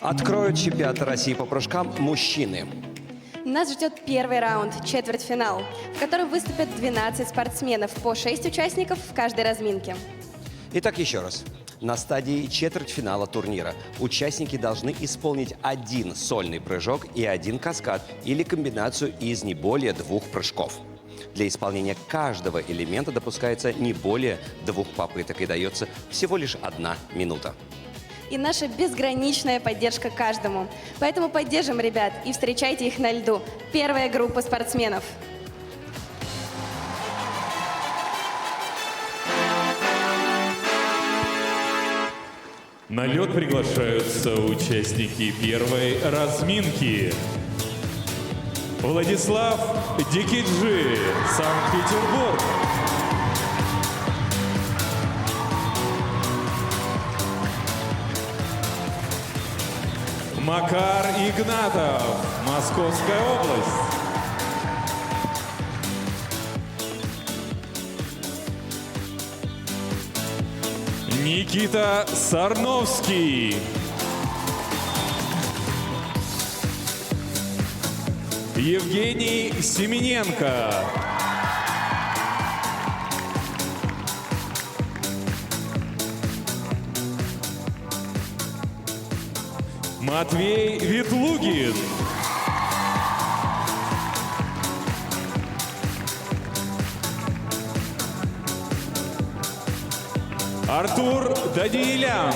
Откроют чемпионат России по прыжкам мужчины. Нас ждет первый раунд, четвертьфинал, в котором выступят 12 спортсменов, по 6 участников в каждой разминке. Итак, еще раз. На стадии четвертьфинала турнира участники должны исполнить один сольный прыжок и один каскад или комбинацию из не более 2 прыжков. Для исполнения каждого элемента допускается не более 2 попыток и дается всего лишь 1 минута. И наша безграничная поддержка каждому. Поэтому поддержим ребят и встречайте их на льду. Первая группа спортсменов. На лед приглашаются участники первой разминки. Владислав Дикиджи, Санкт-Петербург. Макар Игнатов, Московская область. Никита Сарновский. Евгений Семененко. Матвей Ветлугин. Артур Даниэлян.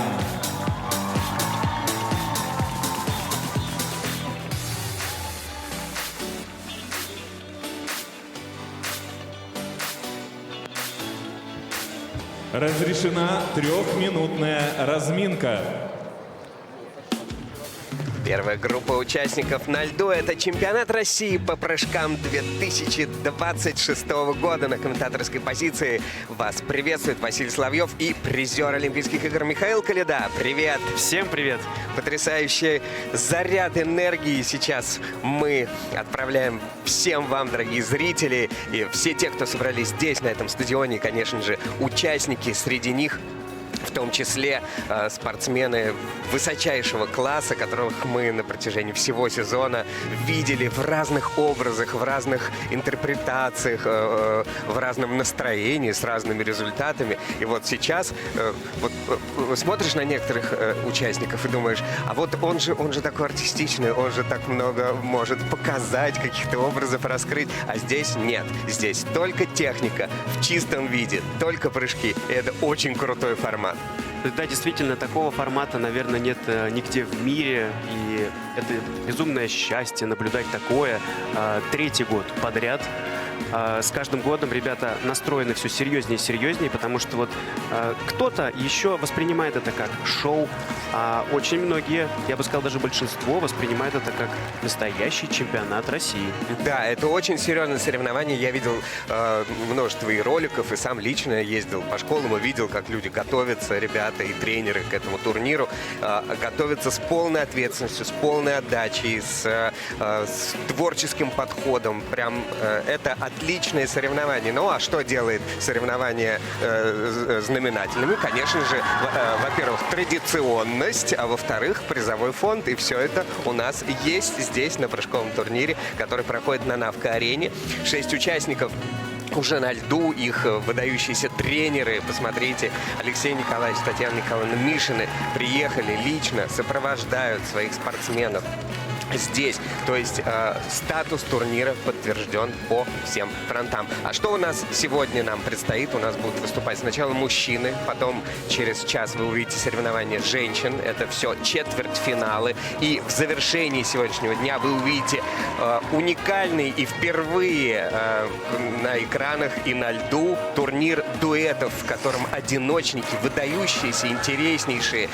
Разрешена 3-минутная разминка. Первая группа участников на льду – это чемпионат России по прыжкам 2026 года. На комментаторской позиции вас приветствует Василий Соловьев и призер Олимпийских игр Михаил Коляда. Привет! Всем привет! Потрясающий заряд энергии сейчас мы отправляем всем вам, дорогие зрители, и все те, кто собрались здесь, на этом стадионе, и, конечно же, участники среди них, в том числе спортсмены высочайшего класса, которых мы на протяжении всего сезона видели в разных образах, в разных интерпретациях, в разном настроении, с разными результатами. И вот сейчас смотришь на некоторых участников и думаешь, а вот он же такой артистичный, он же так много может показать, каких-то образов раскрыть. А здесь нет. Здесь только техника в чистом виде, только прыжки. И это очень крутой формат. Да, действительно, такого формата, наверное, нет нигде в мире. И это безумное счастье наблюдать такое 3-й год подряд. С каждым годом ребята настроены все серьезнее и серьезнее, потому что вот кто-то еще воспринимает это как шоу, а очень многие, я бы сказал, даже большинство воспринимает это как настоящий чемпионат России. Да, это очень серьезное соревнование. Я видел множество и роликов, и сам лично ездил по школам и видел, как люди готовятся, ребята и тренеры к этому турниру, готовятся с полной ответственностью, с полной отдачей, с творческим подходом. Прям это отличное соревнование. Ну а что делает соревнования знаменательными? Конечно же, во-первых, традиционность, а во-вторых, призовой фонд. И все это у нас есть здесь, на прыжковом турнире, который проходит на Навка-арене. 6 участников уже на льду, их выдающиеся тренеры, посмотрите, Алексей Николаевич, Татьяна Николаевна Мишины приехали лично, сопровождают своих спортсменов здесь. То есть статус турнира подтвержден по всем фронтам. А что у нас сегодня нам предстоит? У нас будут выступать сначала мужчины, потом через час вы увидите соревнования женщин. Это все четвертьфиналы. И в завершении сегодняшнего дня вы увидите уникальный и впервые на экранах и на льду турнир дуэтов, в котором одиночники, выдающиеся, интереснейшие,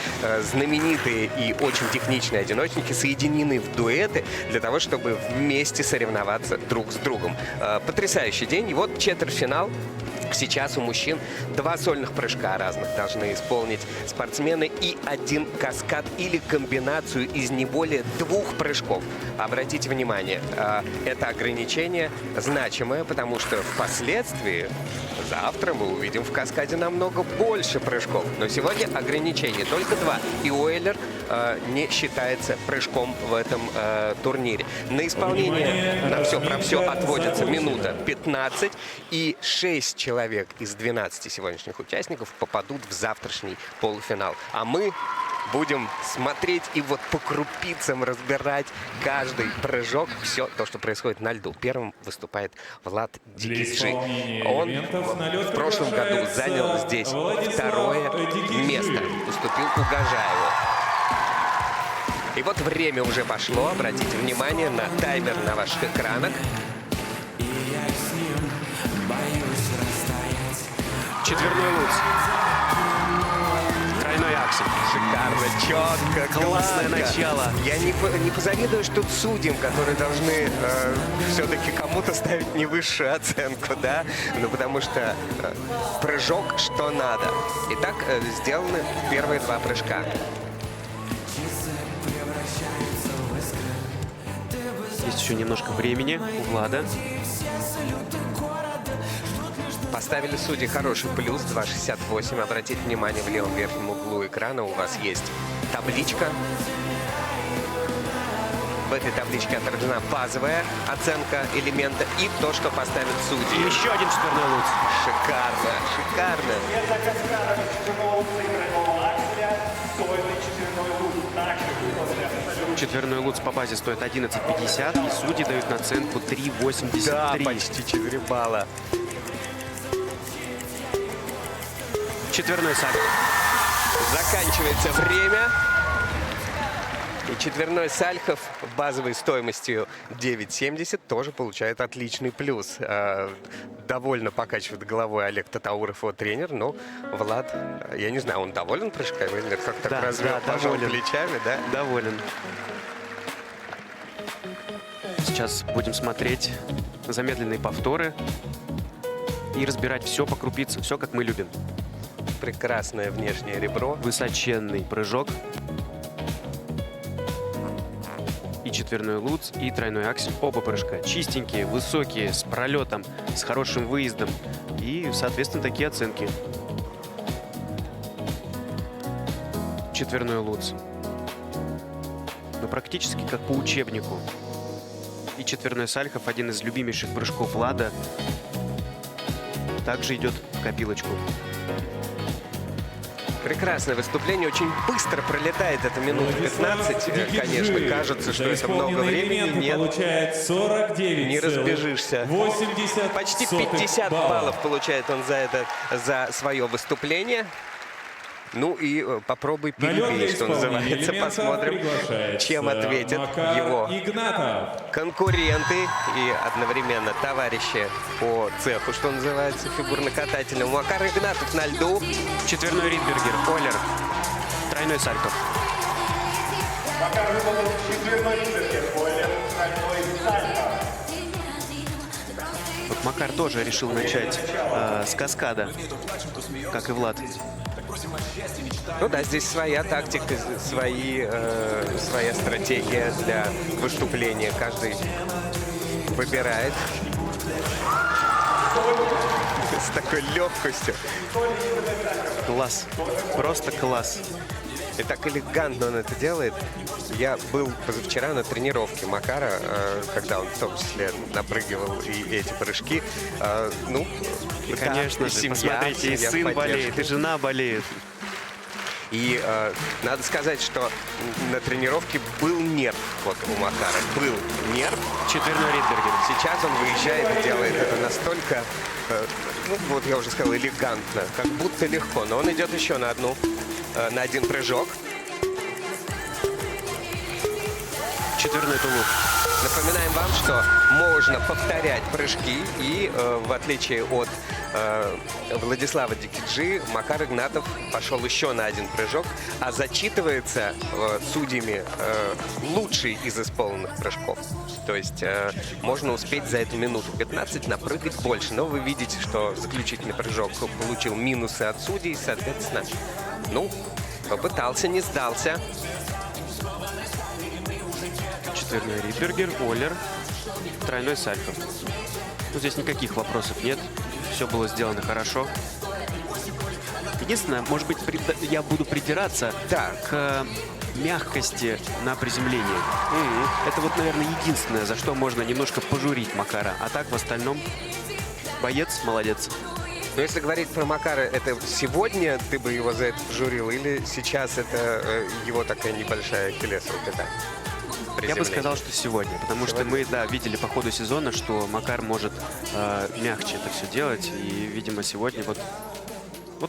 знаменитые и очень техничные одиночники соединены в дуэты для того, чтобы вместе соревноваться друг с другом. Потрясающий день. И вот четвертьфинал. Сейчас у мужчин 2 сольных прыжка разных должны исполнить спортсмены и 1 каскад или комбинацию из не более 2 прыжков. Обратите внимание, это ограничение значимое, потому что впоследствии Завтра мы увидим в каскаде намного больше прыжков. Но сегодня ограничение только 2. И Ойлер не считается прыжком в этом турнире. На исполнение, на все про все отводится минута 15. И 6 человек из 12 сегодняшних участников попадут в завтрашний полуфинал. А мы будем смотреть и вот по крупицам разбирать каждый прыжок, все то, что происходит на льду. Первым выступает Влад Дикиджи. Он в прошлом году занял здесь второе место. Уступил Угожаеву. И вот время уже пошло. Обратите внимание на таймер на ваших экранах. Четверной луц. Тройной аксель. Шикарно, четко, Классное гладко. начало. Я не позавидуешь тут судьям, которые должны все-таки кому-то ставить не высшую оценку, да? Ну, потому что прыжок что надо. Итак, сделаны первые 2 прыжка. Есть еще немножко времени у Влада. Поставили судьи хороший плюс, 2,68. Обратите внимание, в левом верхнем углу экрана у вас есть табличка. В этой табличке отражена базовая оценка элемента и то, что поставят И судьи. еще один четверной луц. Шикарно, шикарно. Четверной луц по базе стоит 11,50. И судьи дают наценку 3,83. Да, почти 4 балла. Четверной сальто. Заканчивается время. И четверной Сальхов базовой стоимостью 9,70 тоже получает отличный плюс. Довольно покачивает головой Олег Татауров, его тренер. Но Влад, я не знаю, он доволен прыжками или нет? Как так Да, развел, да, пожал доволен. плечами, да? Доволен. Сейчас будем смотреть замедленные повторы и разбирать все по крупицам, все как мы любим. Прекрасное внешнее ребро. Высоченный прыжок. И четверной луц, и тройной аксель. Оба прыжка чистенькие, высокие, с пролетом, с хорошим выездом. И, соответственно, такие оценки. Четверной луц. Ну, практически как по учебнику. И четверной Сальхов, один из любимейших прыжков Влада, также идет в копилочку. Прекрасное выступление. Очень быстро пролетает эта минута 15. Конечно, кажется, что это много времени. Нет, Получает 49. не разбежишься. 80 Почти 50 баллов получает он за свое выступление. Ну и попробуй На лед перебей, для что исполнения называется. элементов Посмотрим, приглашается чем ответят Макар его Игнатов. конкуренты и одновременно товарищи по цеху, что называется, фигурно-катательному. Макар Игнатов на льду. Четверной Ридбергер, Олер, тройной сальто. Вот Макар тоже решил начать с каскада, как и Влад. Ну да, здесь своя тактика, своя стратегия для выступления. Каждый выбирает с такой легкостью. Класс, просто класс. И так элегантно он это делает. Я был позавчера на тренировке Макара, когда он в том числе напрыгивал и эти прыжки. Ну, И, да, конечно и же, семья, посмотрите, и семья сын поддержки. болеет, и жена болеет. И надо сказать, что на тренировке был нерв вот у Макара. Был нерв. Четверной Ридбергер. Сейчас он выезжает и делает это настолько, ну вот я уже сказал, элегантно, как будто легко. Но он идет еще на один прыжок. Четверной тулуп. Напоминаем вам, что можно повторять прыжки. И в отличие от Владислава Дикиджи, Макар Игнатов пошел еще на один прыжок, а зачитывается судьями лучший из исполненных прыжков. То есть можно успеть за эту минуту 15 напрыгать больше. Но вы видите, что заключительный прыжок получил минусы от судей, соответственно, ну, попытался, не сдался. Четверной Ридбергер, Олер, тройной сальто. Ну, здесь никаких вопросов нет. все было сделано хорошо. Единственное, может быть, я буду придираться Да. к мягкости на приземлении. Это вот, наверное, единственное, за что можно немножко пожурить Макара. А так, в остальном, боец молодец. Но если говорить про Макара, это сегодня ты бы его за это пожурил, или сейчас это его такая небольшая ахиллесова пята? Я бы сказал, что сегодня, потому что мы, да, видели по ходу сезона, что Макар может мягче это все делать, и, видимо, сегодня вот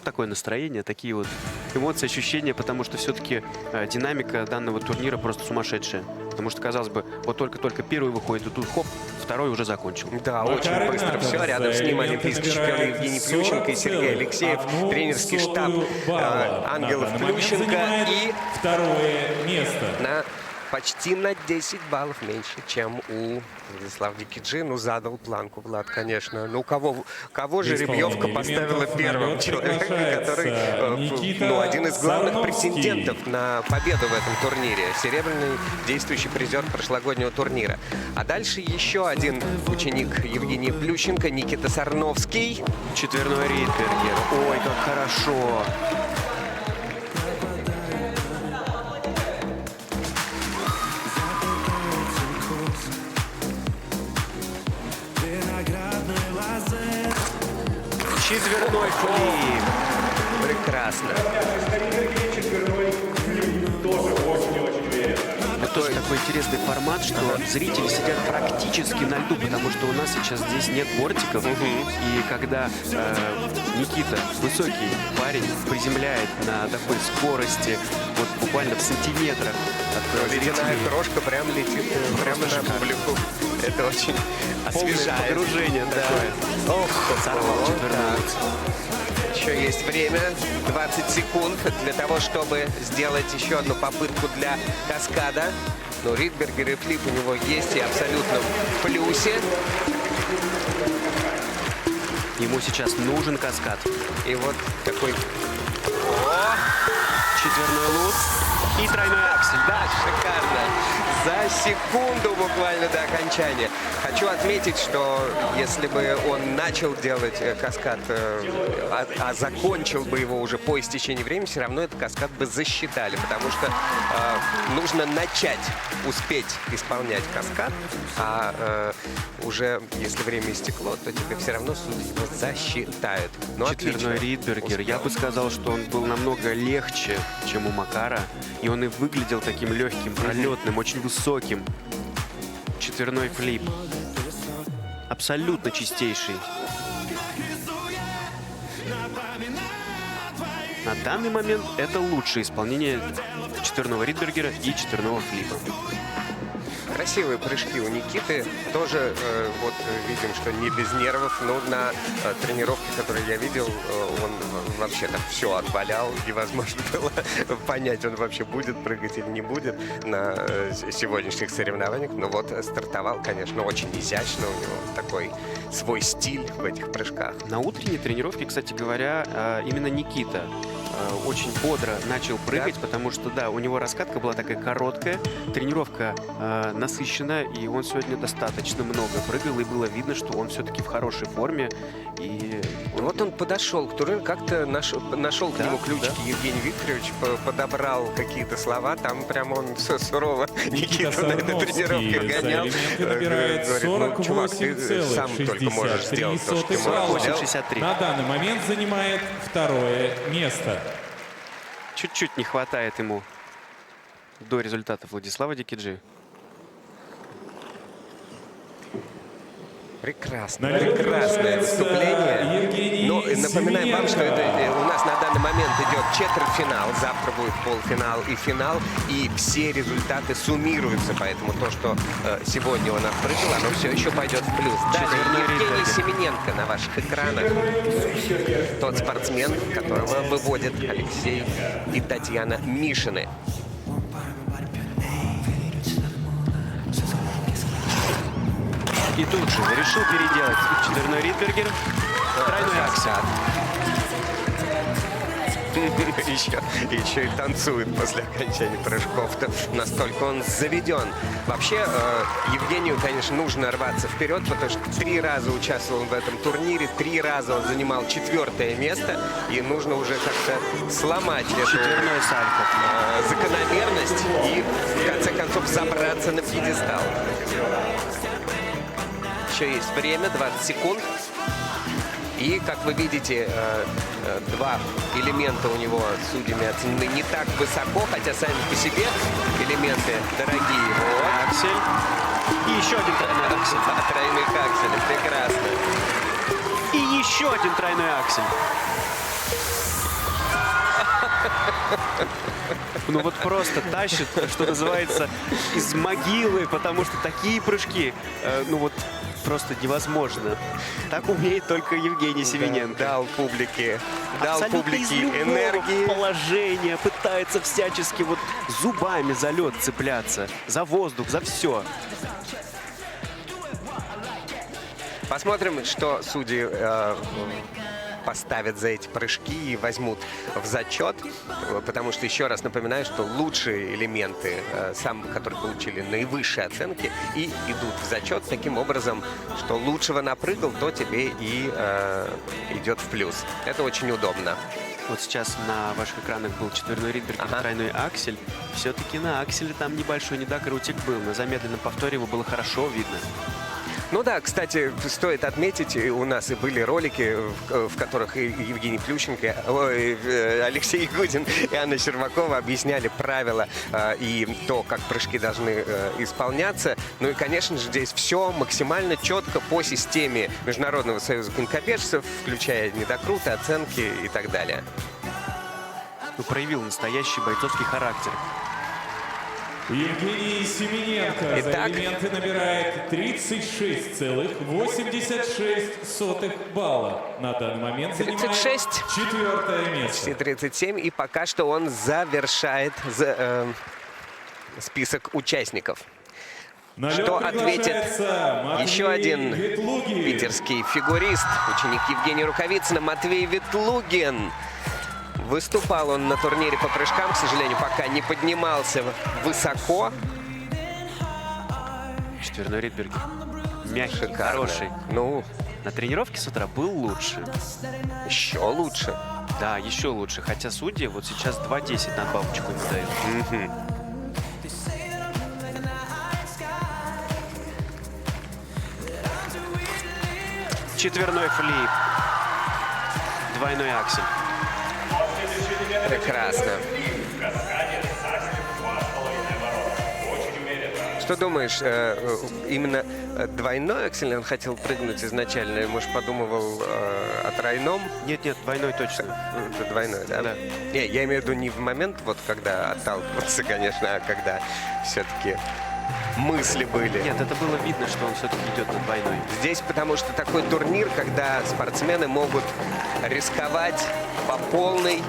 такое настроение, такие вот эмоции, ощущения, потому что все-таки динамика данного турнира просто сумасшедшая. Потому что, казалось бы, вот только-только первый выходит, и тут хоп, второй уже закончил. Да, очень Макар быстро Игнатов все. Рядом с ним за олимпийский элементы чемпион набирает Евгений Плющенко и Сергей Алексеев, 40,01 тренерский штаб балла. Ангелов На данный момент Плющенко занимает и второе место. почти на 10 баллов меньше, чем у Владислава Дикиджи. Ну, задал планку Влад, конечно. Ну, кого жеребьевка поставила первым человеком, который один из главных Сарновский. претендентов на победу в этом турнире. Серебряный действующий призер прошлогоднего турнира. А дальше еще один ученик Евгения Плющенко, Никита Сарновский. Четверной Ридбергер. Ой, как хорошо. Четверной флип. Прекрасно. Это тоже такой интересный формат, что зрители сидят практически на льду, потому что у нас сейчас здесь нет бортиков. И когда Никита, высокий парень, приземляет на такой скорости, вот буквально в сантиметрах от Ледяная зрителей, крошка прям летит прямо на публику. Это очень полное освежает. погружение, да. Ох, Сорвал вот четверной. так. Еще есть время, 20 секунд для того, чтобы сделать еще одну попытку для каскада. Но Ридбергер и флип у него есть и абсолютно в плюсе. Ему сейчас нужен каскад. И вот такой... Четверной лут и тройной аксель. Да, шикарно. За секунду буквально до окончания. Хочу отметить, что если бы он начал делать каскад, а закончил бы его уже по истечении времени, все равно этот каскад бы засчитали, потому что нужно начать успеть исполнять каскад, а уже если время истекло, то тебе все равно судьи его засчитают. Ну, Четверной отлично. Ридбергер. Я бы сказал, что он был намного легче, чем у Макара. И он и выглядел таким легким, пролетным, очень высоким. Четверной флип. Абсолютно чистейший. На данный момент это лучшее исполнение четверного Ридбергера и четверного флипа. Красивые прыжки у Никиты. Тоже вот видим, что не без нервов. Но на тренировке, которую я видел, он вообще так все отвалял. Невозможно было понять, он вообще будет прыгать или не будет на сегодняшних соревнованиях. Но вот стартовал, конечно, очень изящно. У него такой свой стиль в этих прыжках. На утренней тренировке, кстати говоря, именно Никита очень бодро начал прыгать, потому что, да, у него раскатка была такая короткая, тренировка насыщенная, и он сегодня достаточно много прыгал, и было видно, что он все-таки в хорошей форме. И Вот он подошел к турниру, как-то нашел к нему ключики. да. Евгений Викторович подобрал какие-то слова, там прям он все сурово Никиту на этой тренировке гонял. Набирает Говорит, ну, чувак, ты сам только можешь сделать то, что ты можешь. 8,63. На данный момент занимает второе место. Чуть-чуть не хватает ему до результата Владислава Дикиджи. Прекрасное выступление. Евгений Но напоминаем вам, что Семененко. у нас на данный момент идет четвертьфинал. Завтра будет полуфинал и финал. И все результаты суммируются. Поэтому то, что сегодня он отпрыгал, оно все еще пойдет в плюс. Далее Евгений Семененко на ваших экранах. Тот спортсмен, которого выводят Алексей и Татьяна Мишины. И тут же решил переделать четверной Ридбергер. Тройной аксель. Еще и танцует после окончания прыжков. Настолько он заведен. Вообще, Евгению, конечно, нужно рваться вперед, потому что 3 раза участвовал в этом турнире, 3 раза он занимал 4-е место, и нужно уже как-то сломать эту Четверной сальто. закономерность и, в конце концов, забраться на пьедестал. Еще есть время, 20 секунд. И, как вы видите, 2 элемента у него судьями оценены не так высоко, хотя сами по себе элементы дорогие. Вот. Аксель. И еще один тройной аксель. 2 тройных акселя. Прекрасно. И еще один тройной аксель. Ну вот просто тащит, что называется, из могилы, потому что такие прыжки, ну вот просто невозможно. Так умеет только Евгений Семененко. Дал публике Абсолютно из любого энергии. положения пытается всячески вот зубами за лед цепляться, за воздух, за все. Посмотрим, что судьи поставят за эти прыжки и возьмут в зачет, потому что, еще раз напоминаю, что лучшие элементы, которые получили наивысшие оценки, и идут в зачет таким образом, что лучшего напрыгал, то тебе и идет в плюс. Это очень удобно. Вот сейчас на ваших экранах был четверной Ридберг и тройной аксель. Все-таки на акселе там небольшой недокрутик был. На замедленном повторе его было хорошо видно. Ну да, кстати, стоит отметить, у нас и были ролики, в которых и Евгений Плющенко, Алексей Гудин и Анна Щербакова объясняли правила и то, как прыжки должны исполняться. Ну и, конечно же, здесь все максимально четко по системе Международного союза конькобежцев, включая недокруты, оценки и так далее. Ну, проявил настоящий бойцовский характер. Евгений Семененко за Итак. элементы набирает 36,86 балла. На данный момент занимает 36. 4-е место. Все 37, и пока что он завершает список участников. На лед Что ответит приглашается Матвей еще один Ветлугин. питерский фигурист, ученик Евгения Рукавицына, Матвей Ветлугин. Выступал он на турнире по прыжкам, к сожалению, пока не поднимался высоко. Четверной Ридбергер. Мягкий, Шикарно. хороший. Ну, На тренировке с утра был лучше. еще лучше. Да, еще лучше. Хотя судьи вот сейчас 2.10 надбавочку ему дают. Четверной флип. Двойной аксель. Прекрасно. Что думаешь, именно двойной аксель он хотел прыгнуть изначально? Может, подумывал о тройном? Нет, двойной точно. Это двойной, да? Да. Не, я имею в виду не в момент, вот когда отталкивался, конечно, а когда все-таки мысли были. Нет, это было видно, что он все-таки идет на двойной. Здесь потому что такой турнир, когда спортсмены могут рисковать по полной.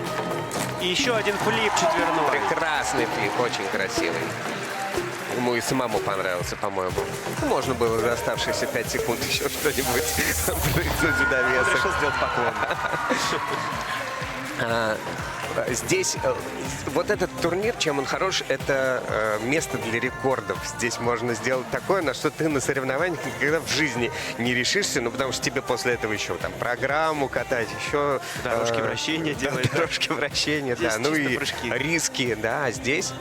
И еще один флип четверной. Прекрасный флип, очень красивый. Ему и самому понравился, по-моему. Можно было за оставшиеся 5 секунд еще что-нибудь прыгнуть в довесок. Решил сделать поклон. Здесь вот этот турнир, чем он хорош, это место для рекордов. Здесь можно сделать такое, на что ты на соревнованиях никогда в жизни не решишься, ну потому что тебе после этого еще там программу катать, еще Дорожки вращения делать. дорожки вращения, Здесь да, ну чисто и прыжки. риски, да, а здесь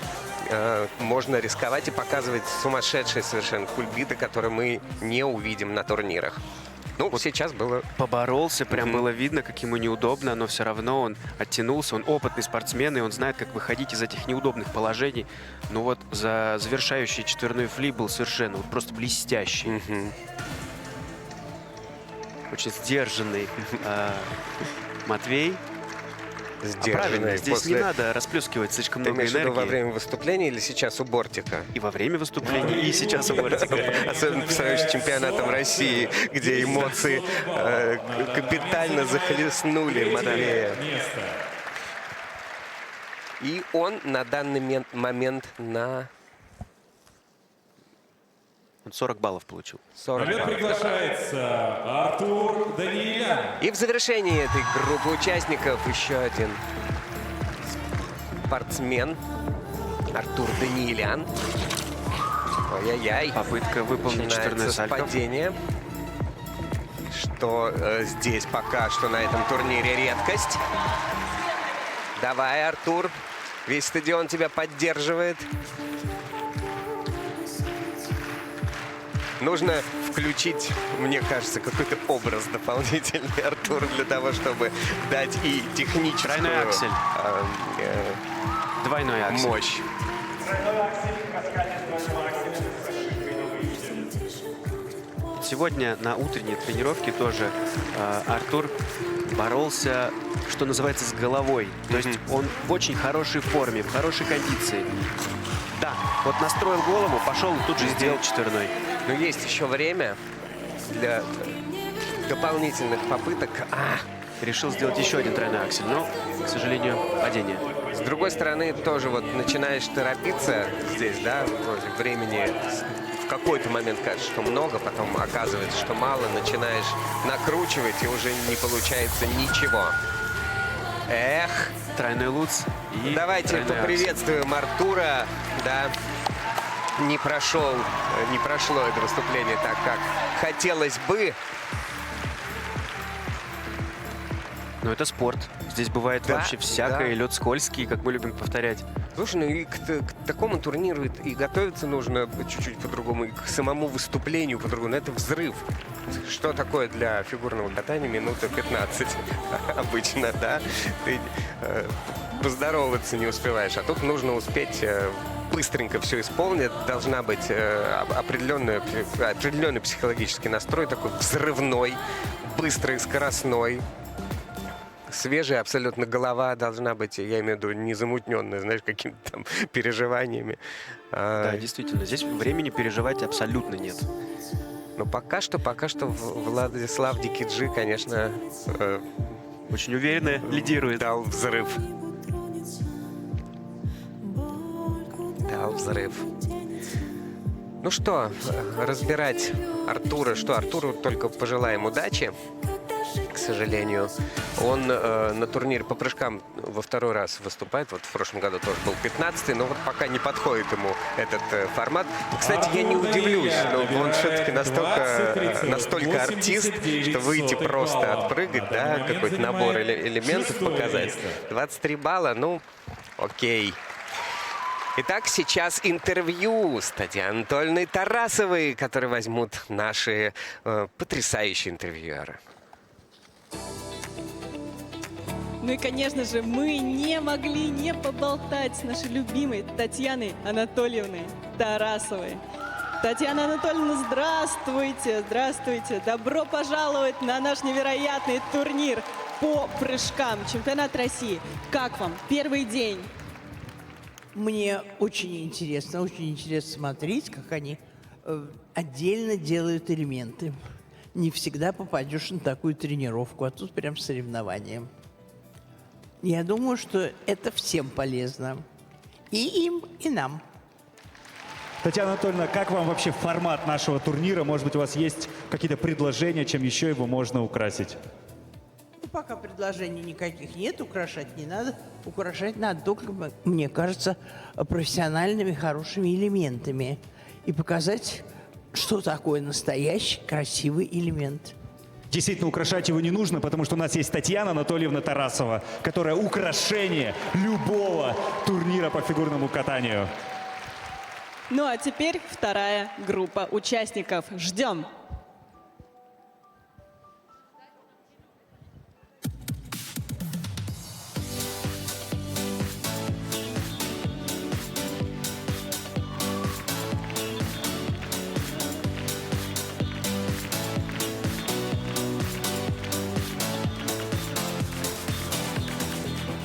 можно рисковать и показывать сумасшедшие совершенно кульбиты, которые мы не увидим на турнирах. Ну, вот сейчас было... Поборолся, прям было видно, как ему неудобно, но все равно он оттянулся, он опытный спортсмен, и он знает, как выходить из этих неудобных положений. Ну вот за завершающий четверной флип был совершенно вот просто блестящий. Очень сдержанный Матвей. Правильно, здесь не надо расплескивать слишком Ты много имеешь в виду во энергии. время выступления или сейчас у бортика? И во время выступления, и сейчас у бортика. Особенно по сравнению с чемпионатом России, где эмоции капитально захлестнули Матвея. Место. И он на данный момент на Он 40 баллов получил. 40 На лед баллов. приглашается Артур Даниэлян. И в завершении этой группы участников еще один спортсмен Артур Даниэлян. Ой-яй-яй. Попытка выполнить четверное Начинается с сальто. падения. Что здесь пока что на этом турнире редкость. Давай, Артур. Весь стадион тебя поддерживает. Нужно включить, мне кажется, какой-то образ дополнительный, Артур, для того, чтобы дать и техническую Тройной аксель. Двойной аксель. мощь. Сегодня на утренней тренировке тоже Артур боролся, что называется, с головой. То есть он в очень хорошей форме, в хорошей кондиции. Да, вот настроил голову, пошел и тут же сделал четверной. Но есть еще время для дополнительных попыток. Решил сделать еще один тройной аксель, но, к сожалению, падение. С другой стороны, тоже вот начинаешь торопиться здесь, да, вроде времени в какой-то момент кажется, что много, потом оказывается, что мало, начинаешь накручивать, и уже не получается ничего. Эх! Тройной луц и Давайте тройной аксель. поприветствуем Артура, да. Не прошло это выступление так, как хотелось бы. Но это спорт. Здесь бывает Да, вообще всякое. да. Лед скользкий, как мы любим повторять. Слушай, ну и к такому турниру и готовиться нужно чуть-чуть по-другому, и к самому выступлению по-другому. Но это взрыв. Что такое для фигурного катания минута 15 обычно, да? Ты поздороваться не успеваешь, а тут нужно успеть быстренько все исполнить. Должна быть определенный психологический настрой, такой взрывной, быстрый, скоростной. Свежая абсолютно голова должна быть, я имею в виду, не замутненная, знаешь, какими-то там переживаниями. Да, действительно, здесь времени переживать абсолютно нет. Но пока что Владислав Дикиджи, конечно, Очень уверенно лидирует. дал взрыв. Дал взрыв. Ну что, разбирать Артура. Что, Артуру только пожелаем удачи. К сожалению, он на турнире по прыжкам во второй раз выступает. Вот в прошлом году тоже был 15-й, но вот пока не подходит ему этот формат. Кстати, я не удивлюсь, но он все-таки настолько артист, что выйти просто отпрыгать, да, какой-то набор элементов показать. 23 балла, ну, окей. Итак, сейчас интервью с Татьяной Анатольевной Тарасовой, которые возьмут наши потрясающие интервьюеры. Ну и, конечно же, мы не могли не поболтать с нашей любимой Татьяной Анатольевной Тарасовой. Татьяна Анатольевна, здравствуйте, здравствуйте. Добро пожаловать на наш невероятный турнир по прыжкам. Чемпионат России. Как вам? Первый день. Мне очень интересно смотреть, как они отдельно делают элементы. Не всегда попадешь на такую тренировку, а тут прям соревнование. Я думаю, что это всем полезно. И им, и нам. Татьяна Анатольевна, как вам вообще формат нашего турнира? Может быть, у вас есть какие-то предложения, чем еще его можно украсить? Ну, пока предложений никаких нет, украшать не надо. Украшать надо только, мне кажется, профессиональными хорошими элементами. И показать, что такое настоящий красивый элемент. Действительно, украшать его не нужно, потому что у нас есть Татьяна Анатольевна Тарасова, которая украшение любого турнира по фигурному катанию. Ну а теперь вторая группа участников. Ждем.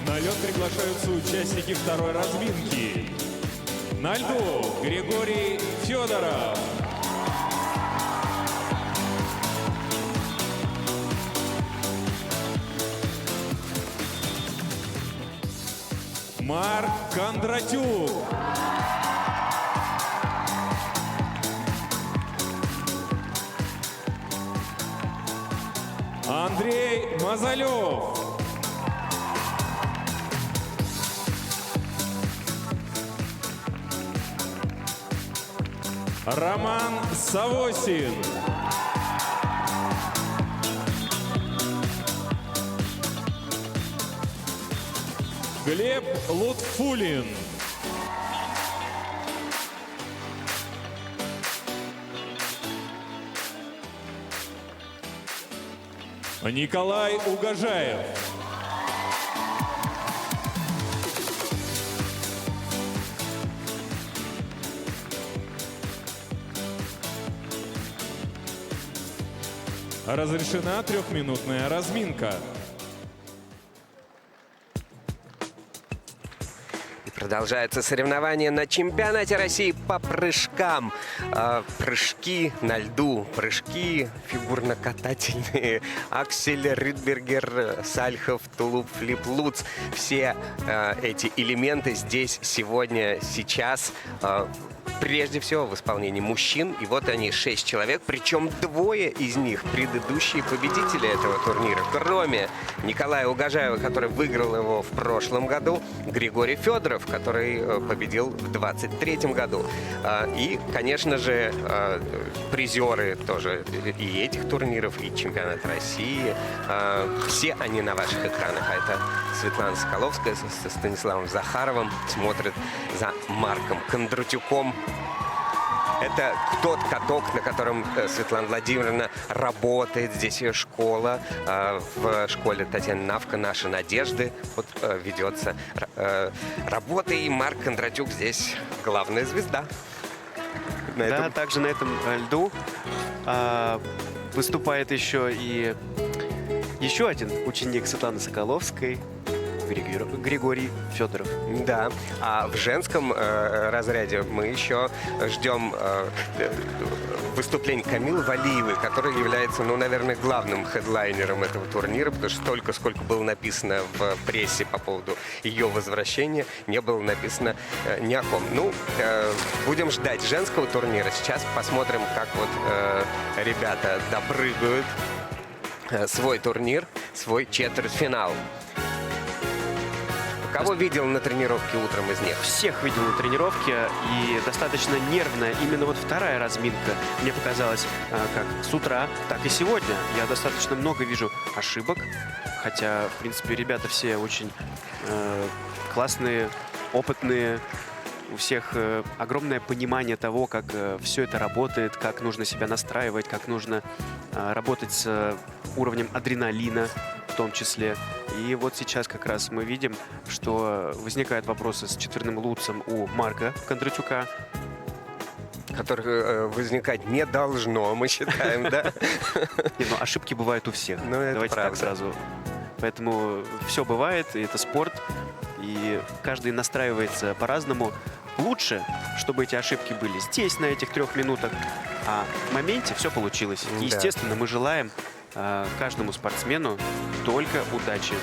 На лед приглашаются участники второй разминки. На льду Григорий Федоров. Марк Кондратюк. Андрей Мазалев. Роман Савосин. Глеб Лутфулин. Николай Угожаев. Разрешена трехминутная разминка. Продолжается соревнование на чемпионате России по прыжкам. Прыжки на льду, прыжки фигурно-катательные. Аксель, Ридбергер, Сальхов, Тулуп, Флип, Луц. Все эти элементы здесь сегодня, сейчас, прежде всего в исполнении мужчин. И вот они, 6 человек, причем 2 из них предыдущие победители этого турнира. Кроме Николая Угожаева, который выиграл его в прошлом году, Григорий Федоров, который победил в 23-м году. И, конечно же, призеры тоже и этих турниров, и чемпионата России. Все они на ваших экранах. А это Светлана Соколовская со Станиславом Захаровым смотрит за Марком Кондратюком. Это тот каток, на котором Светлана Владимировна работает. Здесь ее школа. В школе Татьяны Навка «Наши надежды» вот, ведется работа. И Марк Кондратюк здесь главная звезда. Да, также на этом льду выступает еще один ученик Светланы Соколовской, Григорий Федоров. Да, а в женском разряде мы еще ждем выступление Камилы Валиевой, которая является, ну, наверное, главным хедлайнером этого турнира, потому что столько, сколько было написано в прессе по поводу ее возвращения, не было написано ни о ком. Ну, будем ждать женского турнира. Сейчас посмотрим, как вот ребята допрыгают свой турнир, свой четвертьфинал. Кого видел на тренировке утром из них? Всех видел на тренировке, и достаточно нервная. Именно вот вторая разминка мне показалась как с утра, так и сегодня. Я достаточно много вижу ошибок, хотя, в принципе, ребята все очень классные, опытные. У всех огромное понимание того, как все это работает, как нужно себя настраивать, как нужно работать с уровнем адреналина в том числе. И вот сейчас как раз мы видим, что возникают вопросы с четверным луцем у Марка Кондратюка. Которых возникать не должно, мы считаем, да? Но ошибки бывают у всех. Ну, это давайте правда. так сразу. Поэтому все бывает, и это спорт. И каждый настраивается по-разному. Лучше, чтобы эти ошибки были здесь, на этих 3 минутах. А в моменте все получилось. Да. Естественно, мы желаем каждому спортсмену только удачи.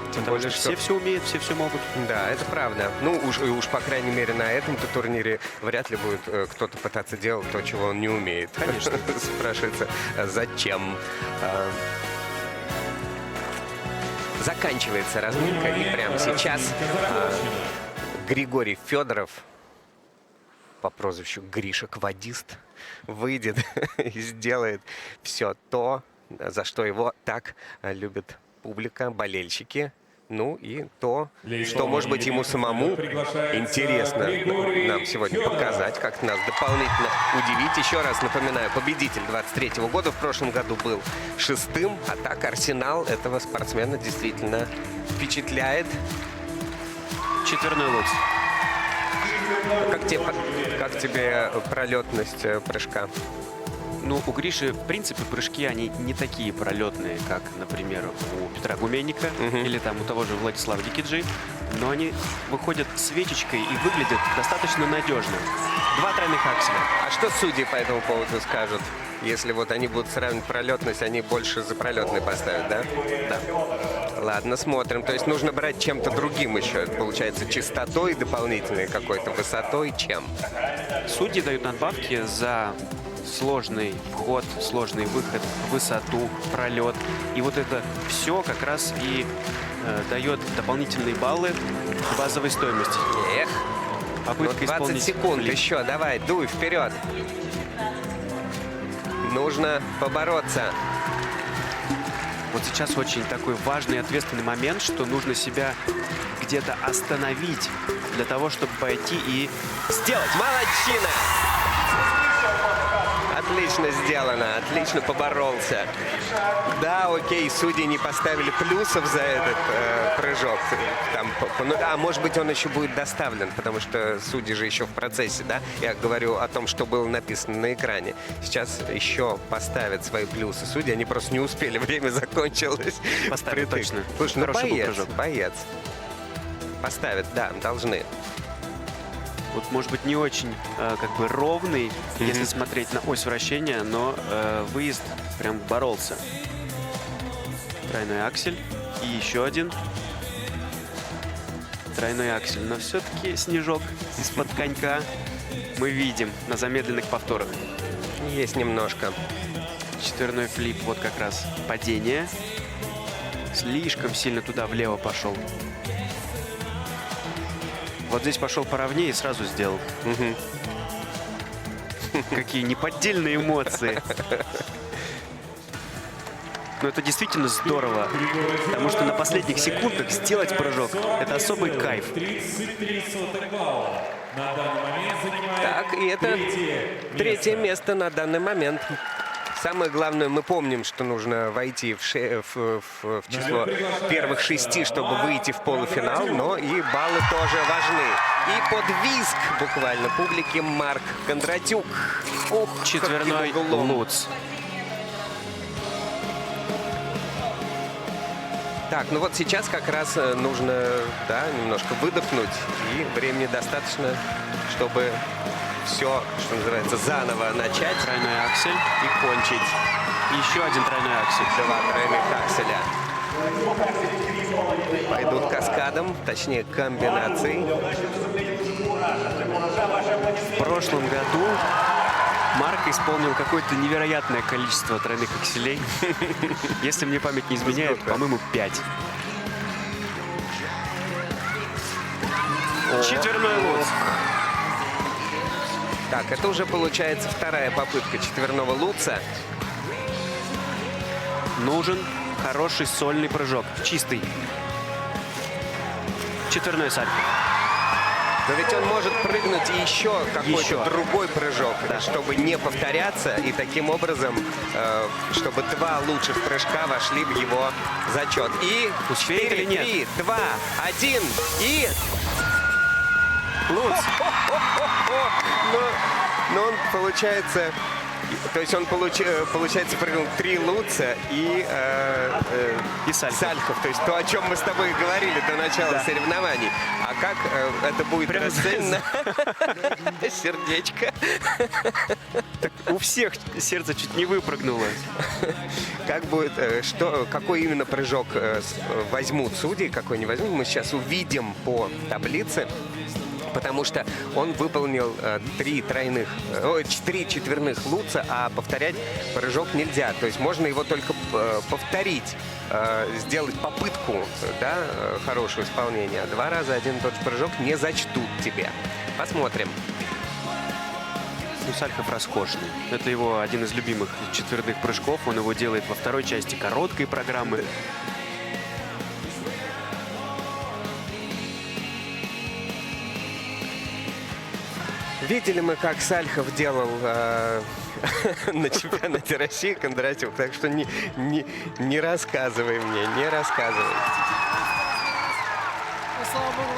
Потому более, что все умеют, все могут. Да, это правда. Ну, уж по крайней мере, на этом-то турнире вряд ли будет кто-то пытаться делать то, чего он не умеет. Конечно. Спрашивается, зачем? Заканчивается разминка, и прямо сейчас Григорий Федоров по прозвищу Гриша Квадист выйдет и сделает все то, за что его так любит публика, болельщики. Ну и то, что, может быть, ему самому интересно нам сегодня показать, как нас дополнительно удивить. Еще раз напоминаю, победитель 23-го года в прошлом году был 6-м, а так арсенал этого спортсмена действительно впечатляет. Четверной луц. Как тебе пролетность прыжка? Ну, у Гриши, в принципе, прыжки, они не такие пролетные, как, например, у Петра Гуменника или там у того же Владислава Дикиджи, но они выходят свечечкой и выглядят достаточно надежно. 2 тройных акселя. А что судьи по этому поводу скажут? Если вот они будут сравнивать пролетность, они больше за пролетный поставят, да? Да. Ладно, смотрим. То есть нужно брать чем-то другим еще. Получается, частотой дополнительной какой-то, высотой, чем? Судьи дают надбавки за сложный вход, сложный выход, высоту, пролет. И вот это все как раз и дает дополнительные баллы к базовой стоимости. Эх, Попытка 20 исполнить секунд флип. еще, давай, дуй вперед. Нужно побороться. Вот сейчас очень такой важный и ответственный момент, что нужно себя где-то остановить для того, чтобы пойти и сделать. Молодчина! Отлично сделано, отлично поборолся. Да, окей, судьи не поставили плюсов за этот прыжок. Там, может быть, он еще будет доставлен, потому что судьи же еще в процессе, да? Я говорю о том, что было написано на экране. Сейчас еще поставят свои плюсы судьи, они просто не успели, время закончилось. Поставят Впритык. точно. Слушай, ну Хороший был боец, прыжок. боец. Поставят, да, должны. Вот, может быть, не очень как бы ровный, если смотреть на ось вращения, но выезд прям боролся. Тройной аксель и еще один. Тройной аксель. Но все-таки снежок из-под конька мы видим на замедленных повторах. Есть немножко. Четверной флип, вот как раз падение. Слишком сильно туда влево пошел. Вот здесь пошел поровнее и сразу сделал. Какие неподдельные эмоции. Но это действительно здорово, потому что на последних секундах сделать прыжок – это особый кайф. 33 балла. На данный момент занимает Так, и это третье место на данный момент. Самое главное, мы помним, что нужно войти в число первых 6, чтобы выйти в полуфинал, но и баллы тоже важны. И под визг буквально публики Марк Кондратюк. Ух, Четверной каким углом. Луц. Так, ну вот сейчас как раз нужно, да, немножко выдохнуть, и времени достаточно, чтобы все, что называется, заново начать Тройной аксель. и кончить. И еще один тройной аксель. 2 тройных акселя. Пойдут каскадом, точнее комбинацией. В прошлом году Марк исполнил какое-то невероятное количество тройных акселей. Если мне память не изменяет, по-моему, 5. Четверной луц. Так, это уже получается вторая попытка четверного луца. Нужен хороший сольный прыжок. Чистый. Четверной сальто. Но ведь он может прыгнуть и еще какой-то Еще. другой прыжок, чтобы не повторяться. И таким образом, чтобы 2 лучших прыжка вошли в его зачет. И Успеет или нет? 3, 2, 1 и... Луц. Но он получается... То есть он, получается, прыгнул 3 луца и Сальхов. Сальхов. То есть то, о чем мы с тобой говорили до начала соревнований. А как это будет Прям расценено? Сердечко. У всех сердце чуть не выпрыгнуло. Как будет, какой именно прыжок возьмут судьи, какой не возьмут, мы сейчас увидим по таблице. Потому что он выполнил 4 четверных луца, а повторять прыжок нельзя. То есть можно его только повторить, сделать попытку, да, хорошего исполнения. 2 раза один и тот же прыжок не зачтут тебе. Посмотрим. Ну, Сальхов роскошный. Это его один из любимых четверных прыжков. Он его делает во второй части короткой программы. Видели мы, как Сальхов делал на чемпионате России Кондратюк, так что не рассказывай мне, не рассказывай.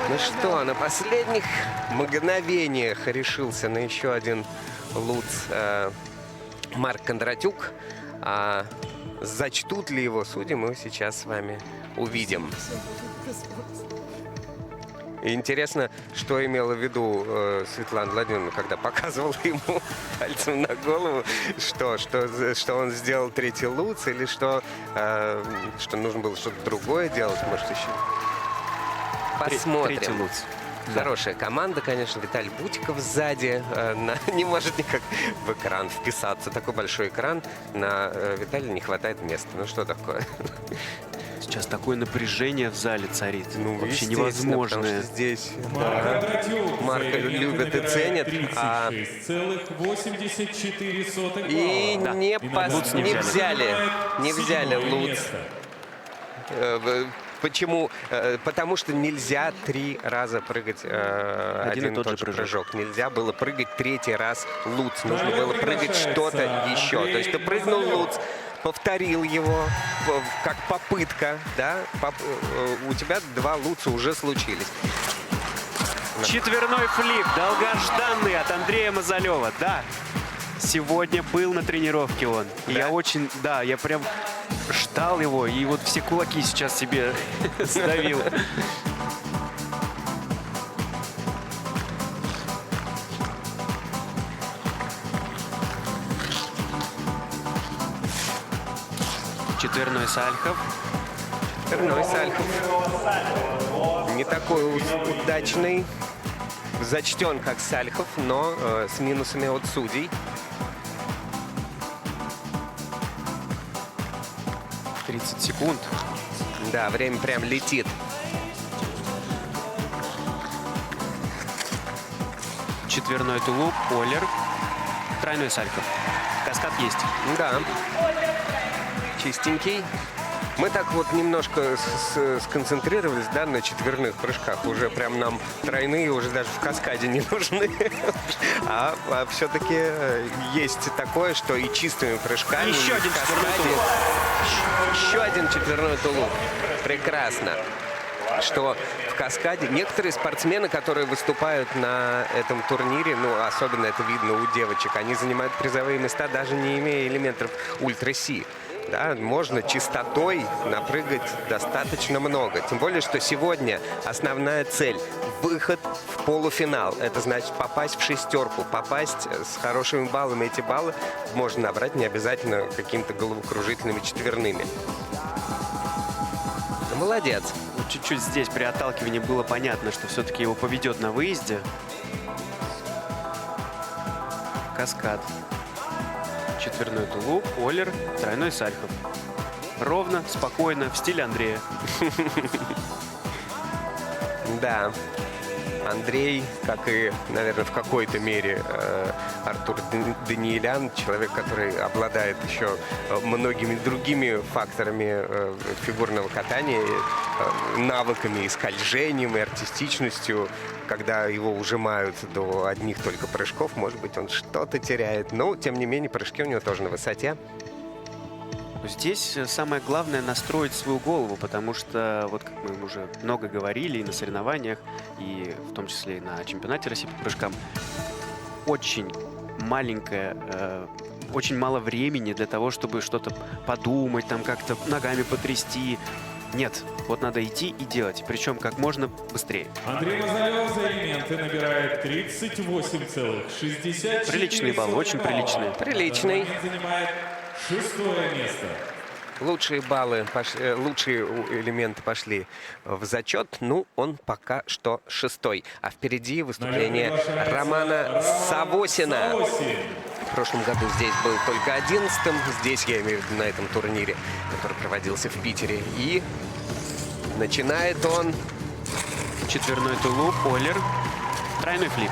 Ну что, на последних мгновениях решился на еще один луц Марк Кондратюк. А зачтут ли его судьи, мы сейчас с вами увидим. И интересно, что имела в виду Светлана Владимировна, когда показывала ему пальцем на голову, что он сделал 3-й луц, или что нужно было что-то другое делать, может, еще. Посмотрим. 3-й луц. Хорошая команда, конечно. Виталий Бутиков сзади не может никак в экран вписаться. Такой большой экран. На Виталия не хватает места. Ну что такое? Сейчас такое напряжение в зале царит. Вообще естественно, потому невозможное. что здесь Марко Дратюк Марко за элементы любят и набирает ценят, а 36,84 и балла. не, И на пос- данный не момент взяли, не занимает взяли седьмое Луц. место. Почему? Потому что нельзя 3 раза прыгать один и тот же прыжок. Нельзя было прыгать 3-й раз Луц. Нужно было прыгать что-то еще. То есть ты прыгнул Луц, повторил его как попытка, да? У тебя 2 Луца уже случились. Четверной флип, долгожданный от Андрея Мазалева. Да, сегодня был на тренировке он. И Да? я прям ждал его, и вот все кулаки сейчас себе сдавил. Четверной Сальхов. Верной Сальхов. Не такой удачный. Зачтен как Сальхов, но с минусами от судей. 30 секунд. Да, время прям летит. Четверной тулуп, Оллер. Тройной Сальхов. Каскад есть. Да. Чистенький. Мы так вот немножко сконцентрировались, да, на четверных прыжках. Уже прям нам тройные уже даже в каскаде не нужны. А все-таки есть такое, что и чистыми прыжками, Еще и в один четверной каскаде. тулуп. Еще один четверной тулуп. Прекрасно. Что в каскаде некоторые спортсмены, которые выступают на этом турнире, ну, особенно это видно у девочек, они занимают призовые места, даже не имея элементов ультра-си. Да, можно чистотой напрыгать достаточно много. Тем более, что сегодня основная цель – выход в полуфинал. Это значит попасть в шестерку, попасть с хорошими баллами. Эти баллы можно набрать не обязательно какими-то головокружительными четверными. Молодец. Чуть-чуть здесь при отталкивании было понятно, что все-таки его поведет на выезде. Каскад. Четверной тулуп, Оллер, тройной Сальхов. Ровно, спокойно, в стиле Андрея. Да. Андрей, как и, наверное, в какой-то мере Артур Даниэлян, человек, который обладает еще многими другими факторами фигурного катания, навыками и скольжением, и артистичностью. Когда его ужимают до одних только прыжков, может быть, он что-то теряет. Но, тем не менее, прыжки у него тоже на высоте. Здесь самое главное настроить свою голову, потому что, вот как мы уже много говорили и на соревнованиях, и в том числе и на чемпионате России по прыжкам, очень очень мало времени для того, чтобы что-то подумать, там как-то ногами потрясти. Нет, вот надо идти и делать, причем как можно быстрее. Андрей Мазалев за элементы набирает 38,64. Приличный балл, очень приличный. Приличный. Он занимает 6-е место. Лучшие баллы, лучшие элементы пошли в зачет. Ну, он пока что 6-й. А впереди выступление Романа Савосина. В прошлом году здесь был только 11-м. Здесь, я имею в виду, на этом турнире, который проводился в Питере. И начинает он... Четверной тулуп, Оллер, тройной флип.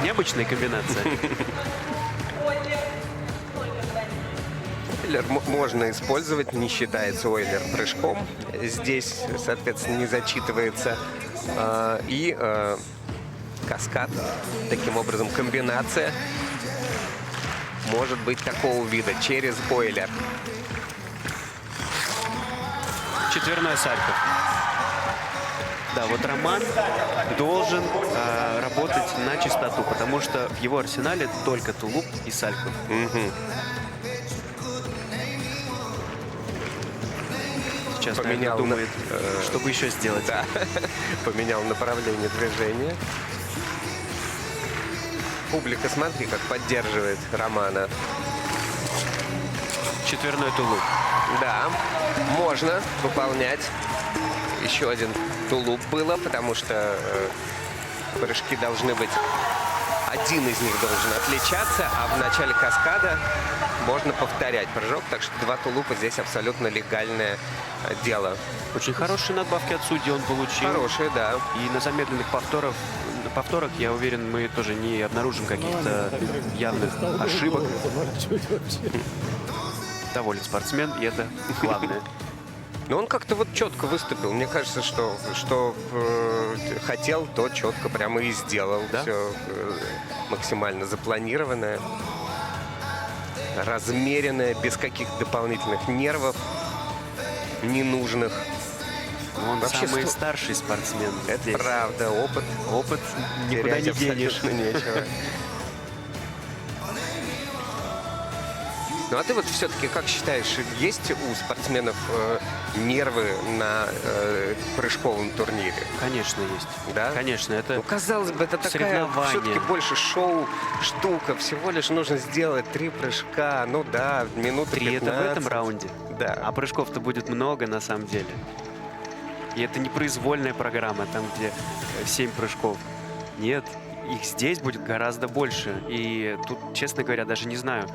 Необычная комбинация. Ойлер можно использовать, не считается Ойлер прыжком. Здесь, соответственно, не зачитывается. И каскад, таким образом, комбинация может быть такого вида через Ойлер. Четверной Сальхов. Да, вот Роман должен работать на чистоту, потому что в его арсенале только тулуп и Сальхов. Сейчас, Поменял наверное, думает, чтобы еще сделать. Да, поменял направление движения. Публика, смотри, как поддерживает Романа. Четверной тулуп. Да, можно выполнять. Еще один тулуп было, потому что прыжки должны быть один из них должен отличаться, а в начале каскада можно повторять прыжок. Так что 2 тулупа здесь абсолютно легальное дело. Очень хорошие надбавки от судьи он получил. Хорошие, да. И на замедленных повторах, я уверен, мы тоже не обнаружим каких-то явных ошибок. Доволен спортсмен, и это главное. Но он как-то вот четко выступил. Мне кажется, что хотел, то четко прямо и сделал. Да? Все максимально запланированное, размеренное, без каких-то дополнительных нервов ненужных. Он Вообще, самый что- старший спортсмен. Это здесь. правда, опыт. Опыт никуда Терять не денешь. абсолютно нечего. Ну а ты вот все-таки как считаешь, есть у спортсменов нервы на прыжковом турнире? Конечно, есть. Да? Конечно, это Ну, казалось бы, это такая соревнование. все-таки больше шоу штука. Всего лишь нужно сделать 3 прыжка. Ну да, минут 3 это в 15. этом раунде. Да. А прыжков-то будет много на самом деле. И это не произвольная программа, там, где 7 прыжков. Нет, их здесь будет гораздо больше. И тут, честно говоря, даже не знаю,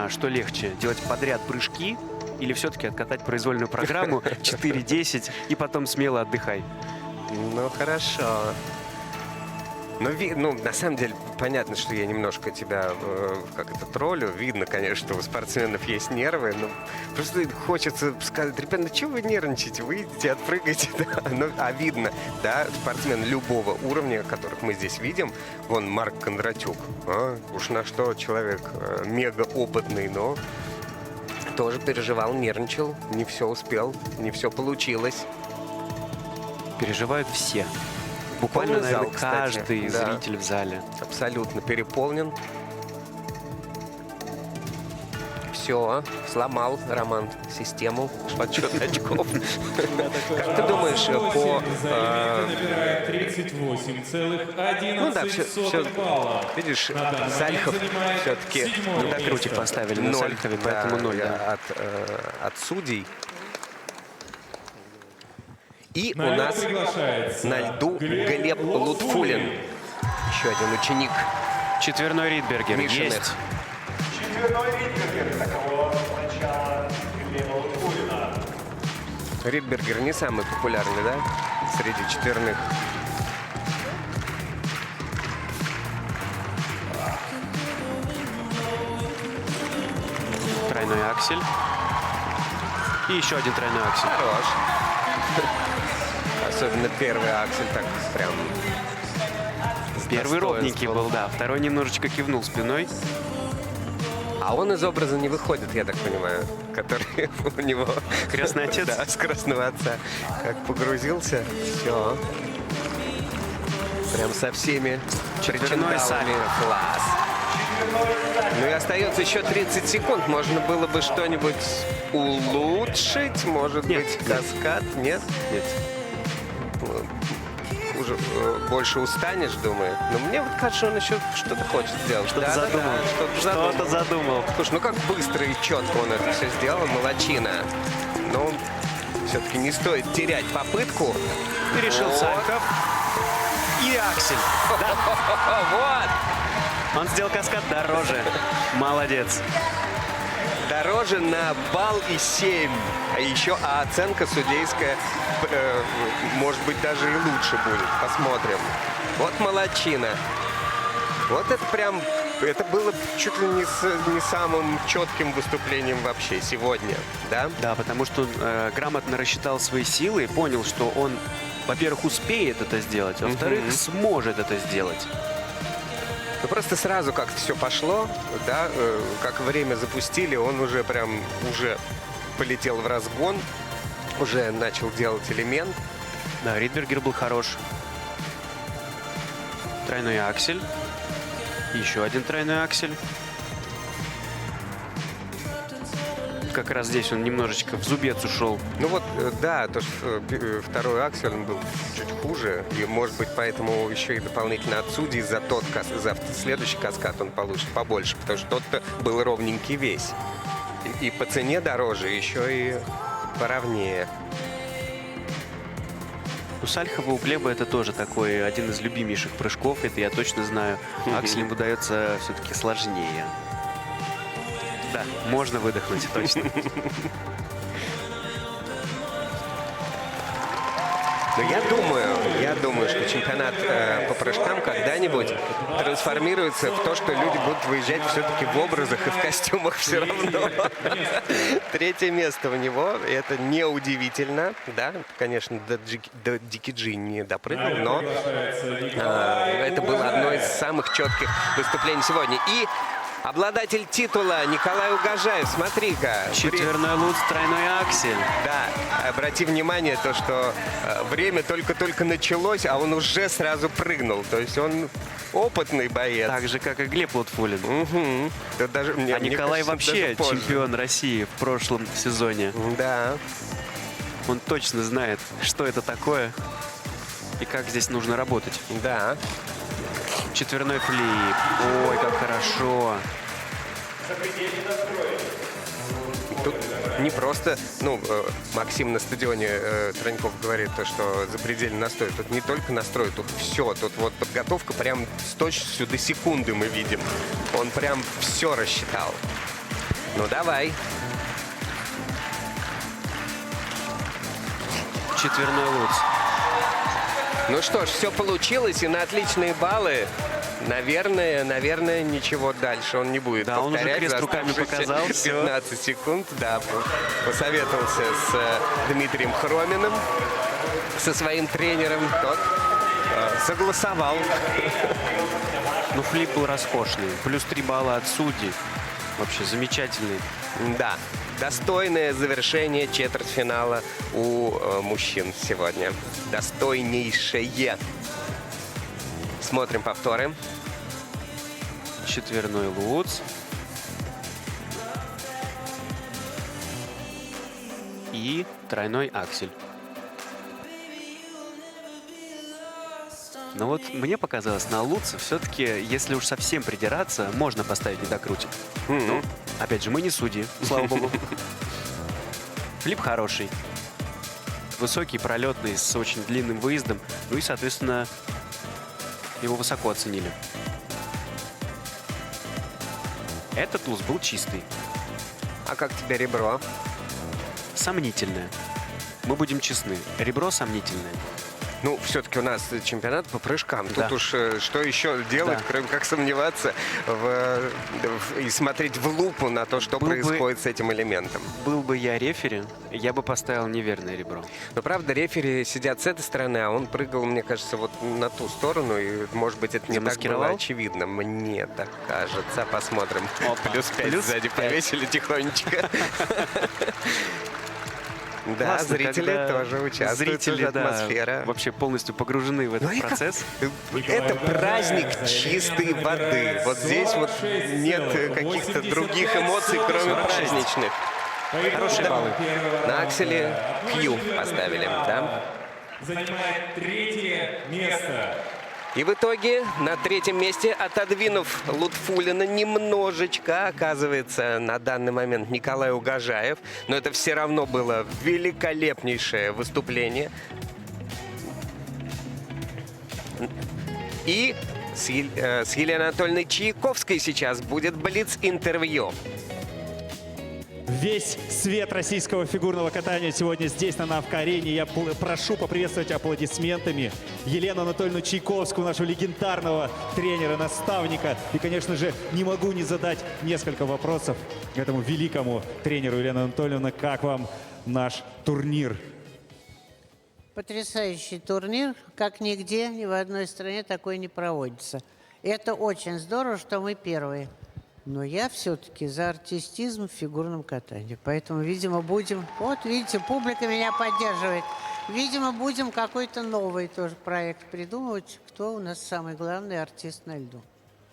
что легче. Делать подряд прыжки или все-таки откатать произвольную программу 4-10 и потом смело отдыхай. Ну, хорошо. Ну, на самом деле, понятно, что я немножко тебя как это троллю. Видно, конечно, что у спортсменов есть нервы. Но просто хочется сказать, ребят, ну чего вы нервничаете? Выйдите, отпрыгайте. Да? Ну, а видно, да, спортсмен любого уровня, которых мы здесь видим. Вон Марк Кондратюк. Уж на что человек мега опытный, но тоже переживал, нервничал. Не все успел, не все получилось. Переживают все. Буквально, Полный зал, наверное, кстати. каждый Да. зритель в зале. Абсолютно переполнен. Все, сломал Роман систему подсчета очков. Как ты думаешь, по... набирает 38,11 Ну да, все, балла. видишь, На данный момент Сальхов занимает все-таки 7-е Докрутик место. поставили на Сальхове, поэтому 0. Да. от судей. И На у лед нас приглашается на льду Глеб Лутфулин. Еще один ученик Четверной Ридбергер Мишиных. есть. Ридбергер не самый популярный, да, среди четверных. Тройной аксель. И еще один тройной аксель. Хорош. Особенно первый аксель так прям... с Первый ровненький достоинством. был, да. Второй немножечко кивнул спиной. А он из образа не выходит, я так понимаю, который у него... Крестный отец? Да, с крестного отца. Как погрузился, все. Прям со всеми Четверной причиндалами. Сальхов. Класс. Ну и остается еще 30 секунд. Можно было бы что-нибудь улучшить? Может Нет, быть, нет. каскад? Нет? Нет. Уже больше устанешь, думаю. Но мне вот кажется, он еще что-то хочет сделать. Что-то Да-да-да, задумал. Что-то задумал. задумал. Слушай, ну как быстро и четко он это все сделал, молодчина. Но все-таки не стоит терять попытку. И решил Вот. Сальхов. И аксель. Вот! Он сделал каскад дороже. Молодец. Дороже на балл и 7. А еще оценка судейская, может быть, даже и лучше будет. Посмотрим. Вот молодчина. Вот это прям... Это было чуть ли не самым четким выступлением вообще сегодня, да? Да, потому что он грамотно рассчитал свои силы, понял, что он, во-первых, успеет это сделать, а во-вторых, сможет это сделать. Ну, просто сразу как-то все пошло, да, как время запустили, он уже полетел в разгон, уже начал делать элемент. Да, Ридбергер был хорош. Тройной аксель. Еще один тройной аксель. Как раз здесь он немножечко в зубец ушел. Ну вот, да, то, что второй аксель он был чуть хуже, и, может быть, поэтому еще и дополнительно от судей за следующий каскад он получит побольше, потому что тот-то был ровненький весь. И по цене дороже, еще и поровнее. У Сальхова, у Глеба это тоже такой один из любимейших прыжков, это я точно знаю. Акселем удается все-таки сложнее. Да, можно выдохнуть, точно. Но я думаю, что чемпионат по прыжкам когда-нибудь трансформируется в то, что люди будут выезжать все-таки в образах и в костюмах все равно. Третье место у него, и это неудивительно. Да, конечно, до Дики Джи не допрыгнул, но это было одно из самых четких выступлений сегодня. И обладатель титула Николай Угожаев, смотри-ка. Четверной луц, тройной аксель. Да, обрати внимание, то, что время только-только началось, а он уже сразу прыгнул. То есть он опытный боец. Так же, как и Глеб Лутфуллин. Угу. Да даже, мне Николай кажется, вообще даже позже. чемпион России в прошлом сезоне. Да. Он точно знает, что это такое и как здесь нужно работать. Да. Четверной флип. Ой, как хорошо. Тут не просто, Максим на стадионе Троньков говорит, то, что запредельный настрой. Тут не только настрой, тут все. Тут вот подготовка прям с точностью до секунды мы видим. Он прям все рассчитал. Ну, давай. Четверной луц. Ну что ж, все получилось, и на отличные баллы. Наверное, ничего дальше он не будет Да, он уже повторять. крест За руками оставшиеся показал, всё. 15 секунд, да. Посоветовался с Дмитрием Хроминым, со своим тренером. Тот согласовал. Ну, флип был роскошный. Плюс 3 балла от судей. Вообще замечательный. Да, достойное завершение четвертьфинала у мужчин сегодня. Достойнейшее. Смотрим повторы. Четверной луц. И тройной аксель. Но вот мне показалось, на луце все-таки, если уж совсем придираться, можно поставить недокрутик. Ну, опять же, мы не судьи, слава богу. Флип хороший. Высокий, пролетный, с очень длинным выездом. Ну и, соответственно, его высоко оценили. Этот туз был чистый. А как тебе ребро? Сомнительное. Мы будем честны. Ребро сомнительное. Ну, все-таки у нас чемпионат по прыжкам. Да. Тут уж что еще делать, Да. кроме как сомневаться и смотреть в лупу на то, что Был бы- происходит с этим элементом. Был бы я рефери, я бы поставил неверное ребро. Но, правда, рефери сидят с этой стороны, а он прыгал, мне кажется, вот на ту сторону. И, может быть, это не так было Замаскировал? очевидно. Мне так кажется. Посмотрим. Опа. Плюс 5 Плюс сзади 5. повесили тихонечко. Да, Классно, зрители когда тоже участвуют. Зрители, тоже да, атмосфера. вообще полностью погружены в этот Ну и как- процесс. Это праздник чистой воды. Вот здесь вот нет каких-то других эмоций, кроме праздничных. Хорошие баллы. На акселе Q поставили, да? Занимает третье место. И в итоге на третьем месте, отодвинув Лутфуллина немножечко, оказывается на данный момент Николай Угожаев. Но это все равно было великолепнейшее выступление. И с Еленой Анатольевной Чайковской сейчас будет блиц-интервью. Весь свет российского фигурного катания сегодня здесь, на Навка-арене. Я прошу поприветствовать аплодисментами Елену Анатольевну Чайковскую, нашего легендарного тренера, наставника. И, конечно же, не могу не задать несколько вопросов этому великому тренеру. Елена Анатольевна, как вам наш турнир? Потрясающий турнир, как нигде, ни в одной стране такой не проводится. Это очень здорово, что мы первые. Но я все-таки за артистизм в фигурном катании. Поэтому, видимо, будем... Вот, видите, публика меня поддерживает. Видимо, будем какой-то новый тоже проект придумывать. Кто у нас самый главный артист на льду.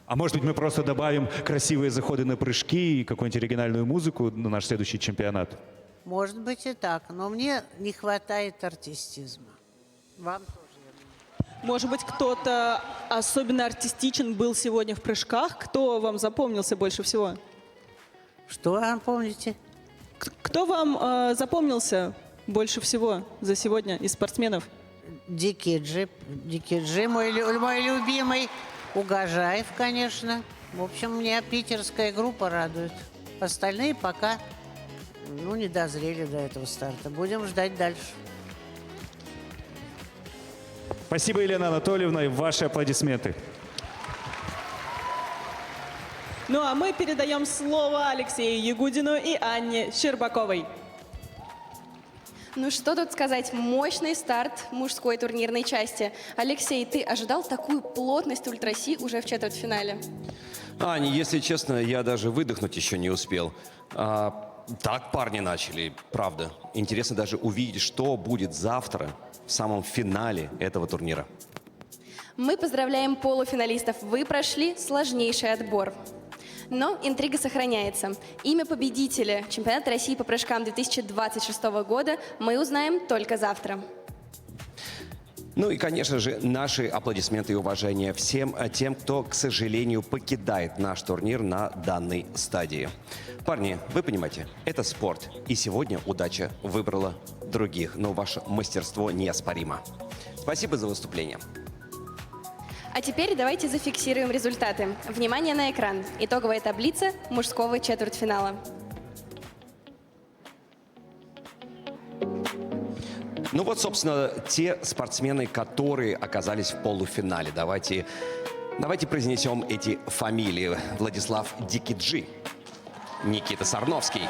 А может быть, мы просто добавим красивые заходы на прыжки и какую-нибудь оригинальную музыку на наш следующий чемпионат? Может быть и так, но мне не хватает артистизма. Вам тоже. Может быть, кто-то особенно артистичен был сегодня в прыжках? Кто вам запомнился больше всего? Что вы помните? Кто вам запомнился больше всего за сегодня из спортсменов? Дикиджи, мой любимый, Угожаев, конечно. В общем, меня питерская группа радует. Остальные пока, не дозрели до этого старта. Будем ждать дальше. Спасибо, Елена Анатольевна, и ваши аплодисменты. Ну а мы передаем слово Алексею Ягудину и Анне Щербаковой. Ну что тут сказать, мощный старт мужской турнирной части. Алексей, ты ожидал такую плотность ультраси уже в четвертьфинале? Аня, если честно, я даже выдохнуть еще не успел. Так парни начали, правда. Интересно даже увидеть, что будет завтра в самом финале этого турнира. Мы поздравляем полуфиналистов. Вы прошли сложнейший отбор. Но интрига сохраняется. Имя победителя чемпионата России по прыжкам 2026 года мы узнаем только завтра. Ну и, конечно же, наши аплодисменты и уважение всем тем, кто, к сожалению, покидает наш турнир на данной стадии. Парни, вы понимаете, это спорт. И сегодня удача выбрала других, но ваше мастерство неоспоримо. Спасибо за выступление. А теперь давайте зафиксируем результаты. Внимание на экран. Итоговая таблица мужского четвертьфинала. Ну вот, собственно, те спортсмены, которые оказались в полуфинале. Давайте произнесем эти фамилии. Владислав Дикиджи, Никита Сарновский,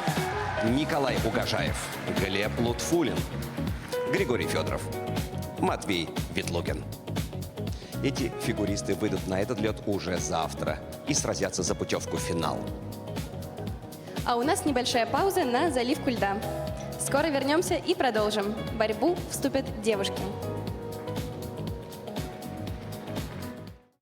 Николай Угожаев, Глеб Лутфулин, Григорий Федоров, Матвей Ветлугин. Эти фигуристы выйдут на этот лед уже завтра и сразятся за путевку в финал. А у нас небольшая пауза на заливку льда. Скоро вернемся и продолжим. В борьбу вступят девушки.